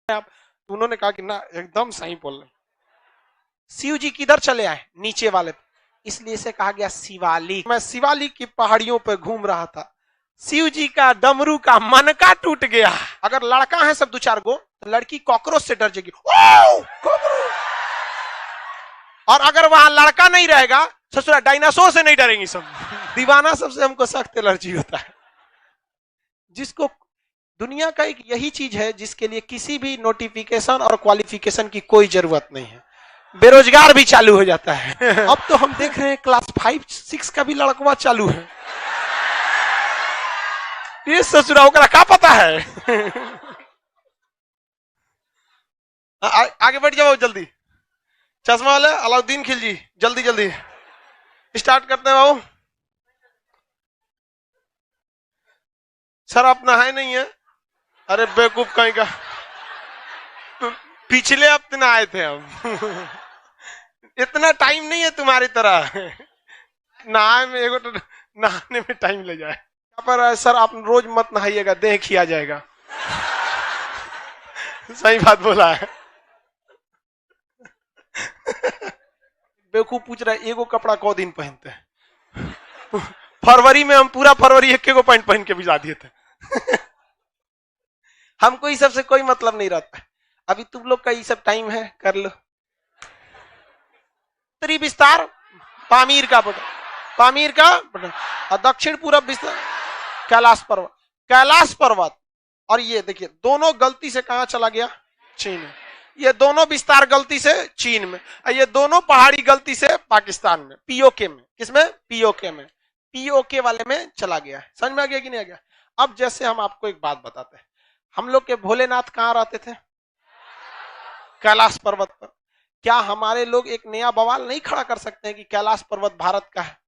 आप। उन्होंने कहा कि ना एकदम सही बोल रहे। शिव जी किधर चले आए? नीचे वाले, इसलिए इसे कहा गया शिवालिक। मैं शिवालिक की पहाड़ियों पर घूम रहा था, शिव जी का डमरू का मनका टूट गया। अगर लड़का है सब दो चार गो तो लड़की कॉकरोच से डर जाएगी, और अगर वहां लड़का नहीं रहेगा ससुरा डायनासोर से नहीं डरेंगी सब। दीवाना सबसे हमको सख्त एलर्जी होता है। जिसको दुनिया का एक यही चीज है जिसके लिए किसी भी नोटिफिकेशन और क्वालिफिकेशन की कोई जरूरत नहीं है, बेरोजगार भी चालू हो जाता है। अब तो हम देख रहे हैं क्लास 5-6 का भी लड़कवा चालू है। ये ससुराओं का क्या पता है। आगे बढ़ जाओ जल्दी। चश्मा वाले अलाउद्दीन खिलजी, जल्दी जल्दी स्टार्ट करते हैं बाबू। सर आप नहाए नहीं है? अरे बेवकूफ कहीं का, पिछले हफ्ते नहाए थे हम। इतना टाइम नहीं है तुम्हारी तरह, नहाए में एगो तो नहाने में टाइम ले जाए। यहाँ पर सर आप रोज मत नहाइएगा, देह खिया जाएगा। सही बात बोला है। बेवकूफ पूछ रहा है एगो कपड़ा कौ दिन पहनते हैं? फरवरी में हम पूरा फरवरी एक एगो पैंट पहन के भिजा दिए थे। हमको इस सब से कोई मतलब नहीं रहता। अभी तुम लोग का ये सब टाइम है, कर लो। उत्तरी विस्तार पामीर का बटन, पामीर का बटन, और दक्षिण पूर्व विस्तार कैलाश पर्वत, कैलाश पर्वत। और ये देखिए दोनों गलती से कहां चला गया? चीन में। ये दोनों विस्तार गलती से चीन में, और ये दोनों पहाड़ी गलती से पाकिस्तान में, पीओके में। किसमें? पीओके में। पीओके वाले में चला गया है। समझ में आ गया कि नहीं आ गया? अब जैसे हम आपको एक बात बताते हैं, हम लोग के भोलेनाथ कहां रहते थे? कैलाश पर्वत पर। क्या हमारे लोग एक नया बवाल नहीं खड़ा कर सकते हैं कि कैलाश पर्वत भारत का है?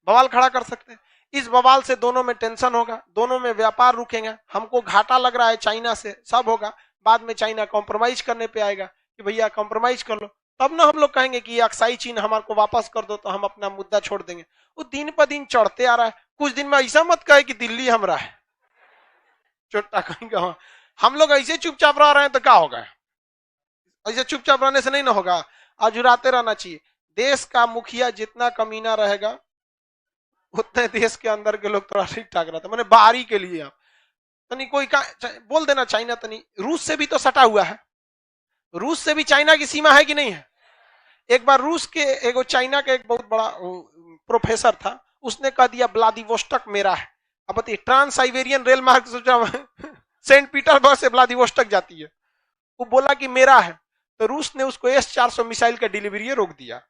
बवाल खड़ा कर सकते हैं। इस बवाल से दोनों में टेंशन होगा, दोनों में व्यापार रुकेगा, हमको घाटा लग रहा है चाइना से, सब होगा। बाद में चाइना कॉम्प्रोमाइज करने पे आएगा कि भैया कॉम्प्रोमाइज कर लो, तब ना हम लोग कहेंगे कि अक्साई चीन हमारे को वापस कर दो, तो हम अपना मुद्दा छोड़ देंगे। वो दिन पर दिन चढ़ते आ रहा है। कुछ दिन में ऐसा मत कहे कि दिल्ली हमरा है, चोटा कहेंगे। हम लोग ऐसे चुपचाप रह रहे हैं तो क्या होगा? ऐसे चुपचाप रहने से नहीं ना होगा, अजुराते रहना चाहिए। देश का मुखिया जितना कमीना रहेगा उतने देश के अंदर के लोग थोड़ा ठीक ठाक रहते। मैंने बाहरी के लिए आप तनी कोई का बोल देना, चाइना तनी रूस से भी तो सटा हुआ है। रूस से भी चाइना की सीमा है कि नहीं है? एक बार रूस के एगो चाइना का एक बहुत बड़ा प्रोफेसर था, उसने कह दिया व्लादिवोस्टोक मेरा है। अब बताइए, ट्रांस साइबेरियन रेल मार्ग सोचा सेंट पीटर्सबर्ग से व्लादिवोस्टोक जाती है, वो बोला कि मेरा है, तो रूस ने उसको S-400 मिसाइल का डिलीवरी रोक दिया।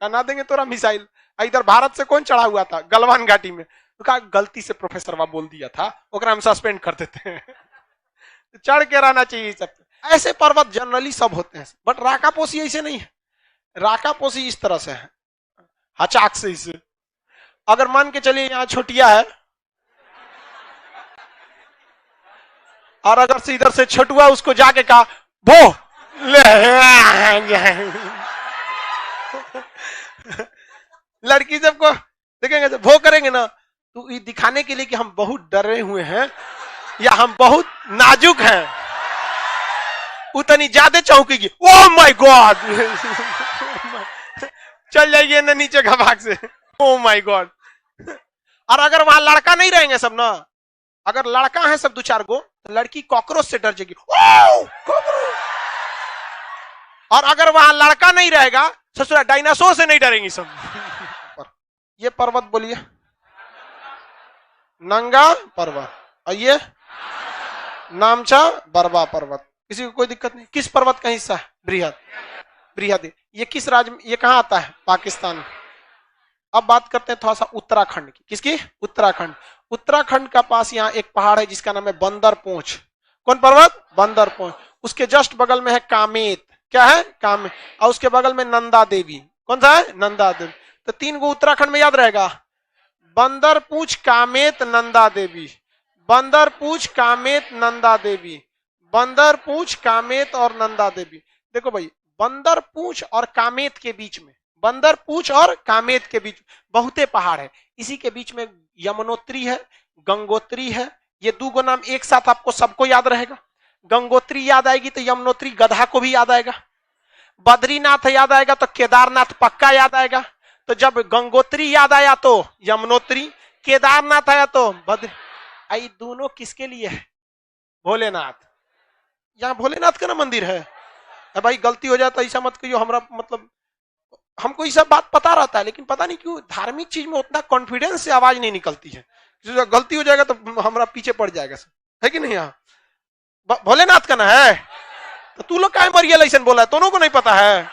ना देंगे तोरा मिसाइल। इधर भारत से कौन चढ़ा हुआ था गलवान घाटी में, तो कहा गलती से प्रोफेसर वहां बोल दिया था, ओकरा हम सस्पेंड कर देते हैं। चढ़ के रहना चाहिए सब। ऐसे पर्वत जनरली सब होते हैं, बट राकापोसी ऐसे नहीं है। राकापोसी इस तरह से है, हचाक से इसे। अगर मान के चलिए यहाँ छोटिया है, और अगर से इधर से छोटुआ उसको जाके कहा वो ले, लड़की सबको देखेंगे जब वो करेंगे ना, तो ये दिखाने के लिए कि हम बहुत डरे हुए हैं या हम बहुत नाजुक हैं, उतनी ज्यादा चौंकेगी। ओह माय गॉड, चल जाइए ना नीचे घबाक से। Oh my God. और अगर वहां लड़का नहीं रहेंगे सब ना, अगर लड़का है सब दो चार गो, तो लड़की कॉकरोच से डर जाएगी। और अगर वहां लड़का नहीं रहेगा ससुरा डायनासोर से नहीं डरेंगी सब। ये पर्वत बोलिए, नंगा पर्वत, और ये नामचा बरवा पर्वत। किसी को कोई दिक्कत नहीं? किस पर्वत का हिस्सा है? बृहद। बृहद ये किस राज्य में, ये कहां आता है? पाकिस्तान। अब बात करते हैं थोड़ा सा उत्तराखंड की। किसकी? उत्तराखंड। उत्तराखंड का पास यहाँ एक पहाड़ है जिसका नाम है बंदर पोंछ। कौन पर्वत? बंदर पोंछ। उसके जस्ट बगल में है कामेत। क्या है? कामेत। और उसके बगल में नंदा देवी। कौन सा है? नंदा देवी। तो 3 गो उत्तराखंड में याद रहेगा, बंदर पूछ, कामेत, नंदा देवी। बंदर पूछ, कामेत, नंदा देवी। बंदर पूछ, कामेत और नंदा देवी। देखो भाई, बंदर पूछ और कामेत के बीच में, बंदर पूछ और कामेत के बीच बहुते पहाड़ है। इसी के बीच में यमुनोत्री है, गंगोत्री है। ये 2 गो नाम एक साथ आपको सबको याद रहेगा। गंगोत्री याद आएगी तो यमुनोत्री गधा को भी याद आएगा। बद्रीनाथ याद आएगा तो केदारनाथ पक्का याद आएगा। तो जब गंगोत्री याद आया तो यमुनोत्री, केदारनाथ आया तो बद्री। आई दोनों किसके लिए है? भोलेनाथ। यहाँ भोलेनाथ का ना मंदिर है। भाई गलती हो जाए तो ऐसा मत कहियो, हमरा मतलब हमको ये सब बात पता रहता है, लेकिन पता नहीं क्यों धार्मिक चीज में उतना कॉन्फिडेंस से आवाज नहीं निकलती है। गलती हो जाएगा तो हमरा पीछे पड़ जाएगा, है कि नहीं? यहाँ भोलेनाथ का ना है तो तू लोग काय मरियल ऐसा बोला है, दोनों को नहीं पता है।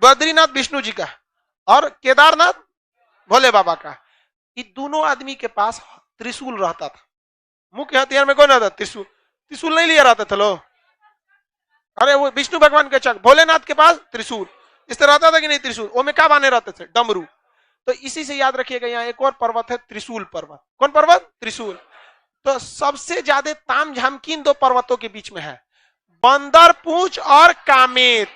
बद्रीनाथ विष्णु जी का और केदारनाथ भोले बाबा का। ये दोनों आदमी के पास त्रिशूल रहता था। मुख्य हथियार में कौन रहता? त्रिशूल। त्रिशूल नहीं लिया रहता था लोग। अरे वो विष्णु भगवान के चक, भोलेनाथ के पास त्रिशूल। इस तरह रहता था कि नहीं त्रिशूल? वो में क्या बाने रहते थे? डमरू। तो इसी से याद रखिएगा, यहाँ एक और पर्वत है त्रिशूल पर्वत। कौन पर्वत? त्रिशूल। तो सबसे ज्यादा ताम झाम किन दो पर्वतों के बीच में है? बंदर पूंछ और कामेत।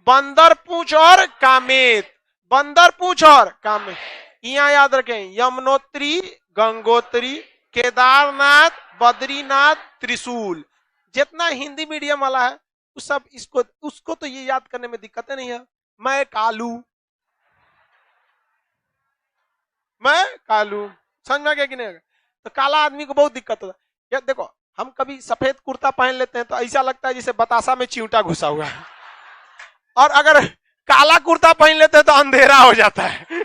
बंदर पूंछ और कामेत। बंदर पूंछ और कामेत। यहाँ याद रखें, यमुनोत्री, गंगोत्री, केदारनाथ, बद्रीनाथ, त्रिशूल। जितना हिंदी मीडियम वाला है उस सब इसको उसको तो ये याद करने में दिक्कत नहीं है। मैं कालू, मैं कालू, समझ में आ गया कि नहीं? तो काला आदमी को बहुत दिक्कत होता है। देखो हम कभी सफेद कुर्ता पहन लेते हैं तो ऐसा लगता है जैसे बतासा में चिंटा घुसा हुआ है, और अगर काला कुर्ता पहन लेते हैं तो अंधेरा हो जाता है।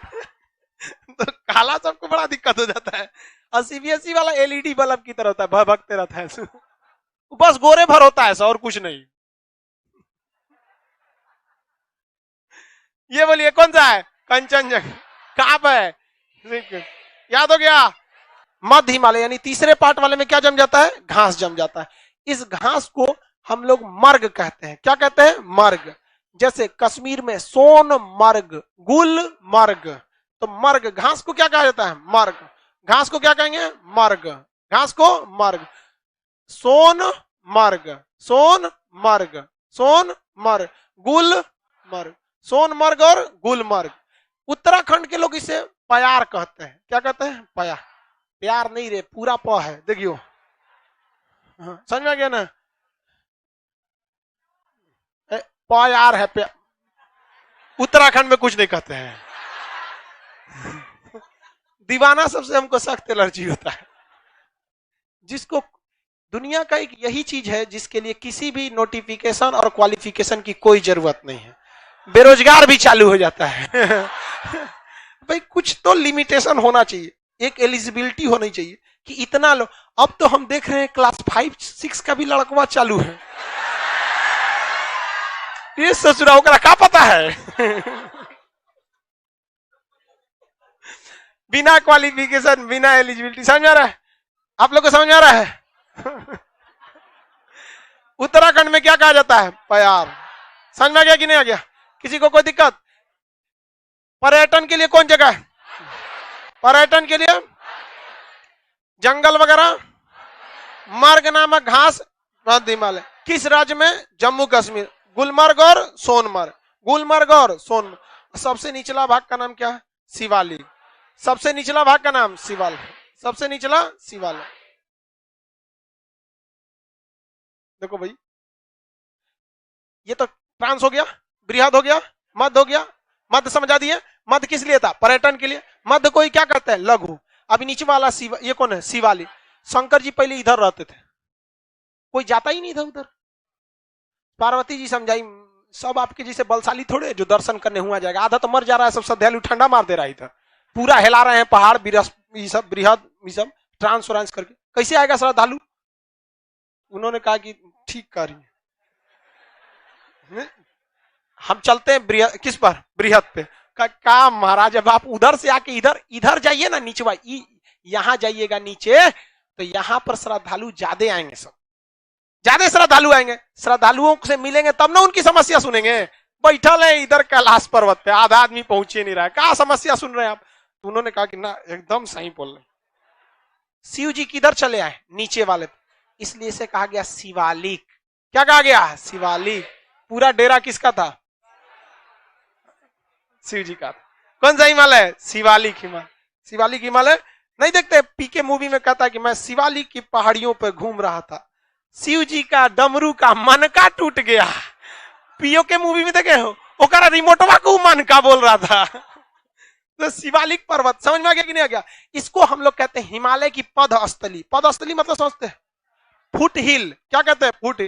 तो काला सबको बड़ा दिक्कत हो जाता है। और सीबीएसई वाला एलईडी बल्ब की तरह होता है, भगते रहता है, बस गोरे भर होता है और कुछ नहीं। ये बोलिए कौन सा है? कंचनजंगा। कहां पर है? याद हो गया? मध्य हिमालय, यानी तीसरे पार्ट वाले में क्या जम जाता है? घास जम जाता है। इस घास को हम लोग मर्ग कहते हैं। क्या कहते हैं? मर्ग। जैसे कश्मीर में सोन मर्ग, गुल मर्ग। तो मर्ग घास को क्या कहा जाता है? मर्ग। घास को क्या कहेंगे? मर्ग। घास को मर्ग। सोन मर्ग, सोन मर्ग, सोन मर्ग, गुल मर्ग। सोनमर्ग और गुलमर्ग। उत्तराखंड के लोग इसे प्यार कहते हैं। क्या कहते हैं? प्यार। प्यार नहीं रे, पूरा प है, देखियो। हाँ, समझ में आ गया ना? प्यार है, प्यार। उत्तराखंड में कुछ नहीं कहते हैं। दीवाना सबसे हमको सख्त एलर्जी होता है। जिसको दुनिया का एक यही चीज है जिसके लिए किसी भी नोटिफिकेशन और क्वालिफिकेशन की कोई जरूरत नहीं है। बेरोजगार भी चालू हो जाता है। भाई कुछ तो लिमिटेशन होना चाहिए, एक एलिजिबिलिटी होनी चाहिए कि इतना लो। अब तो हम देख रहे हैं क्लास 5-6 का भी लड़कवा चालू है। ये ससुराल का क्या पता है? बिना क्वालिफिकेशन, बिना एलिजिबिलिटी। समझ आ रहा है? आप लोग को समझ आ रहा है? उत्तराखंड में क्या कहा जाता है? प्यार। समझ में आ गया कि नहीं आ गया? किसी को कोई दिक्कत? पर्यटन के लिए कौन जगह है? पर्यटन के लिए जंगल वगैरह, मर्ग नामक घास, मध्य हिमालय। किस राज्य में? जम्मू कश्मीर। गुलमर्ग और सोनमर्ग। गुलमर्ग और सोनमर्ग। सबसे निचला भाग का नाम क्या है? शिवालिक। सबसे निचला भाग का नाम शिवालिक। सबसे निचला शिवालिक। देखो भाई, ये तो ट्रांस हो गया, बृहद हो गया, मध्य हो गया। मध्य समझा दिए? मध्य किस लिए था? पर्यटन के लिए। मध्य कोई क्या कहते हैं? लघु। अभी नीचे वाला शिवा, ये कौन है? शिवालिक। शंकर जी पहले इधर रहते थे, कोई जाता ही नहीं था उधर। पार्वती जी समझाई, सब आपके जैसे बलशाली थोड़े जो दर्शन करने हुआ जाएगा। आधा तो मर जा रहा है, सब श्रद्धालु ठंडा मार दे रहा है इधर, पूरा हिला रहे हैं पहाड़, ये सब बृहद, ये सब ट्रांस व्रांस करके। कैसे आएगा श्रद्धालु? उन्होंने कहा कि ठीक कर रही है, हम चलते हैं किस पर? बृहद पे। का महाराज, अब आप उधर से आके इधर जाइए ना, नीचे भाई यहां जाइएगा नीचे, तो यहां पर श्रद्धालु ज्यादा आएंगे, सब ज्यादा श्रद्धालु आएंगे। श्रद्धालुओं से मिलेंगे तब ना उनकी समस्या सुनेंगे। बैठल है इधर कैलाश पर्वत पे, आधा आदमी पहुंचे नहीं रहा है, क्या समस्या सुन रहे हैं आप? तो उन्होंने कहा कि ना, एकदम सही बोल रहे। शिव जी किधर चले आए? नीचे वाले पे, इसलिए से कहा गया शिवालिक। क्या कहा गया? शिवालिक। पूरा डेरा किसका था? शिव जी का। कौन सा हिमालय? शिवालिक हिमालय। शिवालिक हिमालय नहीं देखते पीके मूवी में कहता है कि मैं शिवालिक की पहाड़ियों पर घूम रहा था, शिव जी का डमरू का मनका टूट गया। पीओ के मूवी में देखे हो ओकरा रिमोटवा को मनका बोल रहा था। तो शिवालिक पर्वत समझ में आ गया कि नहीं आ गया? इसको हम लोग कहते हैं हिमालय की पदस्थली। पदस्थली मतलब समझते हैं? फुट हिल। क्या कहते हैं? फुट।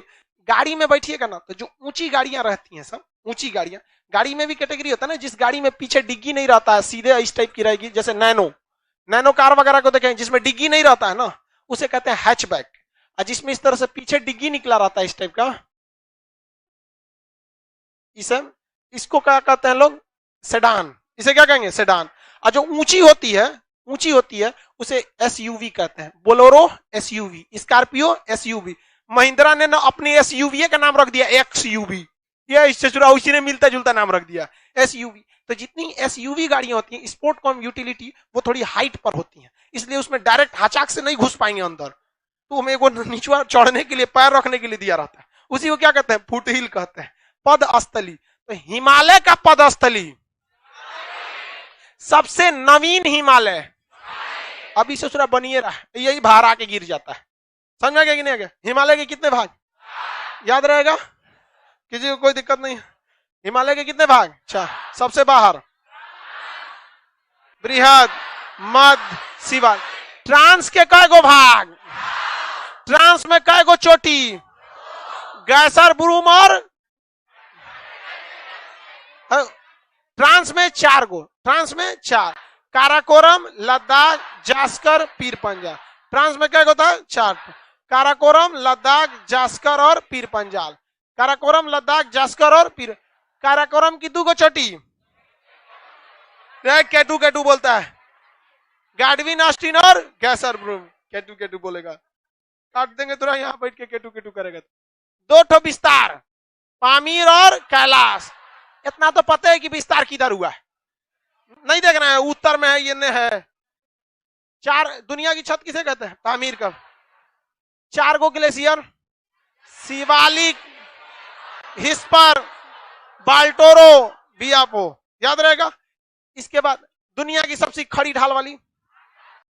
गाड़ी में बैठिएगा ना तो जो ऊंची गाड़ियां रहती हैं, सब ऊंची गाड़ियां, गाड़ी में भी कैटेगरी होता है ना, जिस गाड़ी में पीछे डिग्गी नहीं रहता है, सीधे इस टाइप की रहेगी, जैसे नैनो कार वगैरह को देखें जिसमें डिग्गी नहीं रहता है ना, उसे कहते हैं हैचबैक। और जिसमें इस तरह से पीछे डिग्गी निकला रहता है इस टाइप का, इसको क्या कहते हैं लोग? सेडान। इसे क्या कहेंगे? सेडान। और जो ऊंची होती है उसे एसयूवी कहते हैं। Bolero SUV, Scorpio SUV. Mahindra ने ना अपनी एसयूवी का नाम रख दिया एक्सयूवी, ये इससे जुड़ा उसी ने मिलता जुलता नाम रख दिया एसयूवी। तो जितनी एसयूवी गाड़ियां होती हैं स्पोर्ट कम यूटिलिटी, वो थोड़ी हाइट पर होती हैं, इसलिए उसमें डायरेक्ट हाचाक से नहीं घुस पाएंगे अंदर, तो हमें वो नीचवा चढ़ने के लिए, पैर रखने के लिए दिया रहता है, उसी को क्या कहते हैं? फुट हिल कहते हैं, पदस्थली। तो हिमालय का पदस्थली सबसे नवीन हिमालय अभी ससुरा बनिए रहा, यही बाहर आके गिर जाता है। समझ में आ गया कि नहीं आ गया? हिमालय के कितने भाग याद रहेगा? किसी को कोई दिक्कत नहीं? हिमालय के कितने भाग? 4। सबसे बाहर बृहद, मध्य, शिवा। ट्रांस के कय गो भाग? ट्रांस में कय गो चोटी? गैसर, बुरूम और ट्रांस में 4 गो। ट्रांस में 4, काराकोरम, लद्दाख, जास्कर, पीर पंजाल। ट्रांस में क्या होता है? 4। काराकोरम, लद्दाख, जास्कर और पीर पंजाल। काराकोरम, लद्दाख, जास्कर और पीर। काराकोरम की 2 गो चोटी, केटू केटू बोलता है, गैडविन ऑस्टिन और गैसर ब्रूम। केटू केटू बोलेगा, काट देंगे तुरा, यहां बैठ के केटू केटू करेगा। 2 ठो विस्तार, पामीर और कैलाश। इतना तो पता है कि विस्तार किधर हुआ है, नहीं देखना है, उत्तर में है, ये ने है। 4 दुनिया की छत किसे कहते हैं? पामीर का। 4 गो ग्लेशियर, शिवालिक, हिस्पर, बाल्टोरो, बियापो। याद रहेगा? इसके बाद दुनिया की सबसे खड़ी ढाल वाली